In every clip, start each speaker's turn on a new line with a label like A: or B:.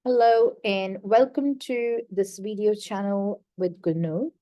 A: Hello and welcome to this video channel with Gunu.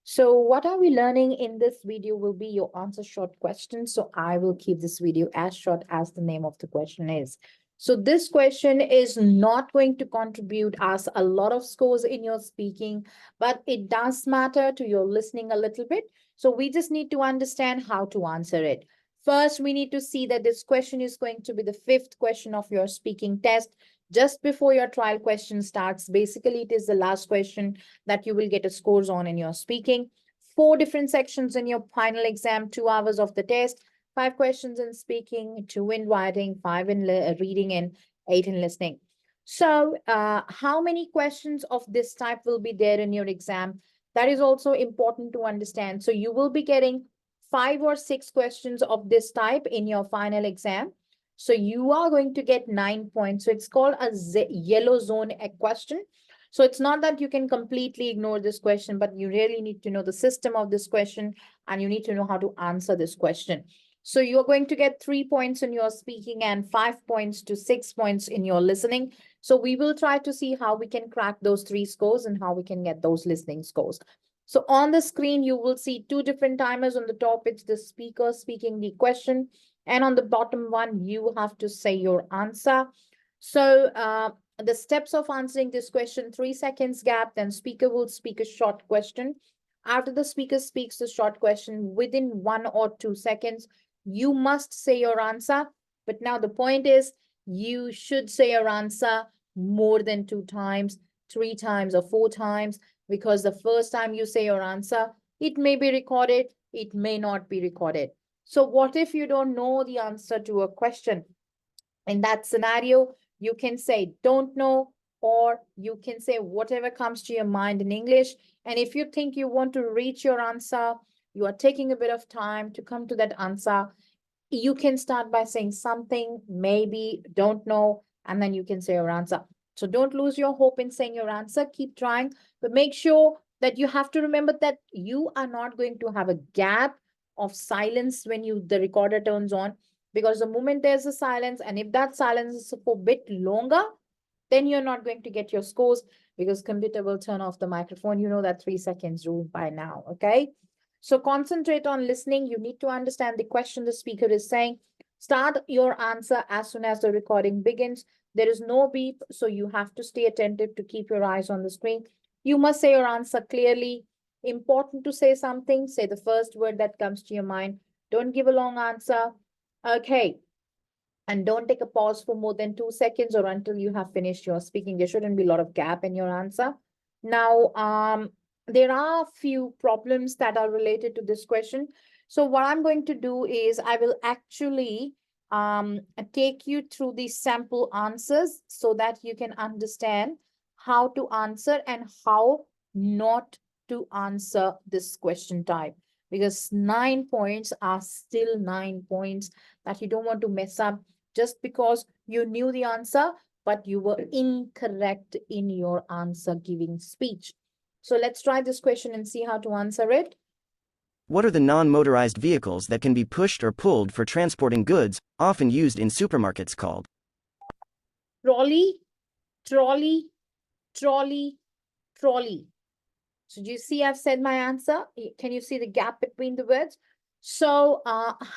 A: So what are we learning in this video will be your answer short questions. So I will keep this video as short as the name of the question is. So this question is not going to contribute us a lot of scores in your speaking, but it does matter to your listening a little bit. So we just need to understand how to answer it. First, we need to see that this question is going to be the fifth question of your speaking test just before your trial question starts. Basically, it is the last question that you will get a scores on in your speaking. 4 different sections in your final exam, 2 hours of the test, 5 questions in speaking, 2 in writing, 5 in reading, and 8 in listening. So, how many questions of this type will be there in your exam? That is also important to understand. So, you will be getting 5 or 6 questions of this type in your final exam. So you are going to get 9 points. So it's called a yellow zone question. So it's not that you can completely ignore this question, but you really need to know the system of this question and you need to know how to answer this question. So you're going to get 3 points in your speaking and 5 points to 6 points in your listening. So we will try to see how we can crack those 3 scores and how we can get those listening scores. So on the screen, you will see 2 different timers. On the top, it's the speaker speaking the question. And on the bottom one, you have to say your answer. So the steps of answering this question, 3 seconds gap, then speaker will speak a short question. After the speaker speaks the short question, within 1 or 2 seconds, you must say your answer. But now the point is, you should say your answer more than 2 times, 3 times, or 4 times, because the first time you say your answer, it may be recorded, it may not be recorded. So what if you don't know the answer to a question? In that scenario, you can say don't know, or you can say whatever comes to your mind in English. And if you think you want to reach your answer, you are taking a bit of time to come to that answer, you can start by saying something, maybe, don't know, and then you can say your answer. So don't lose your hope in saying your answer. Keep trying, but make sure that you have to remember that you are not going to have a gap of silence when the recorder turns on, because the moment there's a silence, and if that silence is for a bit longer, then you're not going to get your scores, because computer will turn off the microphone. You know that 3 seconds rule by now, okay? So concentrate on listening. You need to understand the question the speaker is saying. Start your answer as soon as the recording begins. There is no beep, so you have to stay attentive to keep your eyes on the screen. You must say your answer clearly. Important to say something. Say the first word that comes to your mind. Don't give a long answer. Okay. And don't take a pause for more than 2 seconds or until you have finished your speaking. There shouldn't be a lot of gap in your answer. Now, there are a few problems that are related to this question. So what I'm going to do is I will actually take you through the sample answers so that you can understand how to answer and how not to answer this question type. Because 9 points are still 9 points that you don't want to mess up just because you knew the answer, but you were incorrect in your answer giving speech. So let's try this question and see how to answer it.
B: What are the non-motorized vehicles that can be pushed or pulled for transporting goods, often used in supermarkets called?
A: Trolley, trolley, trolley, trolley. So do you see I've said my answer? Can you see the gap between the words? So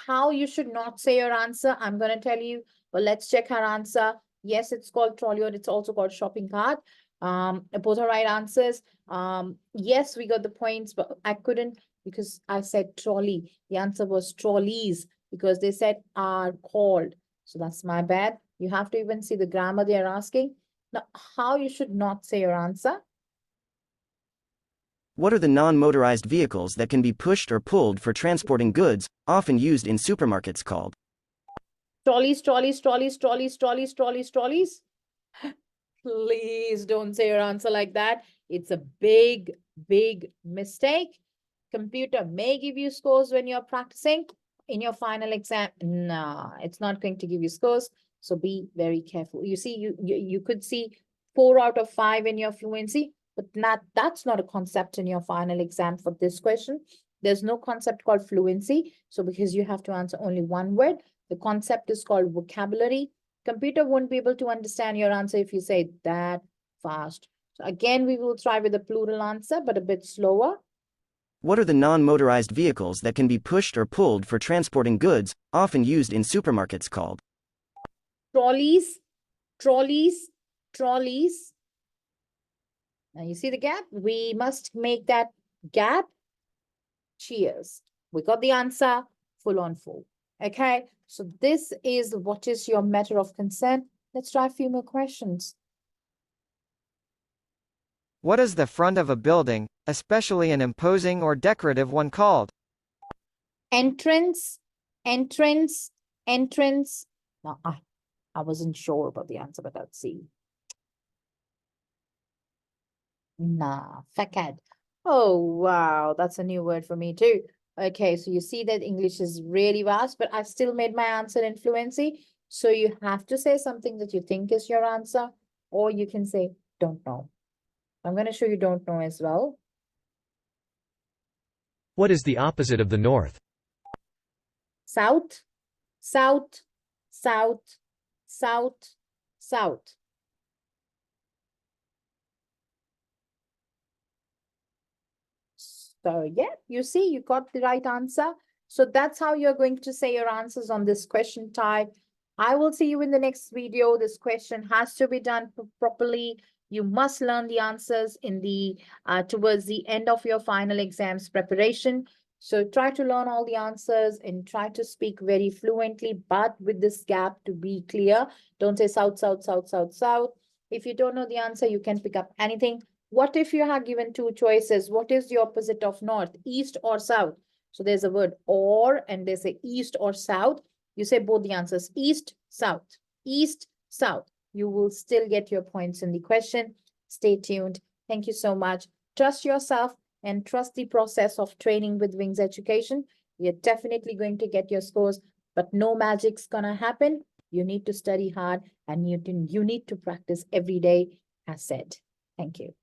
A: how you should not say your answer, I'm going to tell you, but let's check her answer. Yes, it's called trolley, or it's also called shopping cart. Both are right answers. Yes, we got the points, but I couldn't because I said trolley. The answer was trolleys because they said are called. So that's my bad. You have to even see the grammar they're asking. Now, how you should not say your answer.
B: What are the non-motorized vehicles that can be pushed or pulled for transporting goods, often used in supermarkets called?
A: Trolleys, trolleys, trolleys, trolleys, trolleys, trolleys, trolleys. Please don't say your answer like that. It's a big, big mistake. Computer may give you scores when you're practicing. In your final exam, no, it's not going to give you scores. So be very careful. You see, you could see 4 out of 5 in your fluency, but that's not a concept in your final exam for this question. There's no concept called fluency. So because you have to answer only one word, the concept is called vocabulary. Computer won't be able to understand your answer if you say that, fast. So again, we will try with a plural answer, but a bit slower.
B: What are the non-motorized vehicles that can be pushed or pulled for transporting goods, often used in supermarkets called?
A: Trolleys, trolleys, trolleys. Now you see the gap? We must make that gap. Cheers. We got the answer, full on full. Okay, so this is what is your matter of concern. Let's try a few more questions.
C: What is the front of a building, especially an imposing or decorative one, called?
A: Entrance, entrance, entrance. Now, I wasn't sure about the answer, but let's see. Nah, facade. Oh, wow, that's a new word for me too. Okay, so you see that English is really vast, but I still made my answer in fluency. So you have to say something that you think is your answer, or you can say, don't know. I'm going to show you don't know as well.
D: What is the opposite of the north?
A: South, south, south, south, south. So yeah, you see, you got the right answer. So that's how you're going to say your answers on this question type. I will see you in the next video. This question has to be done properly. You must learn the answers in the towards the end of your final exams preparation. So try to learn all the answers and try to speak very fluently, but with this gap to be clear. Don't say south, south, south, south, south. If you don't know the answer, you can pick up anything. What if you are given two choices? What is the opposite of north, east or south? So there's a word or, and there's a east or south. You say both the answers, east, south, east, south. You will still get your points in the question. Stay tuned. Thank you so much. Trust yourself and trust the process of training with Wings Education. You're definitely going to get your scores, but no magic's gonna happen. You need to study hard and you need to practice every day, as said. Thank you.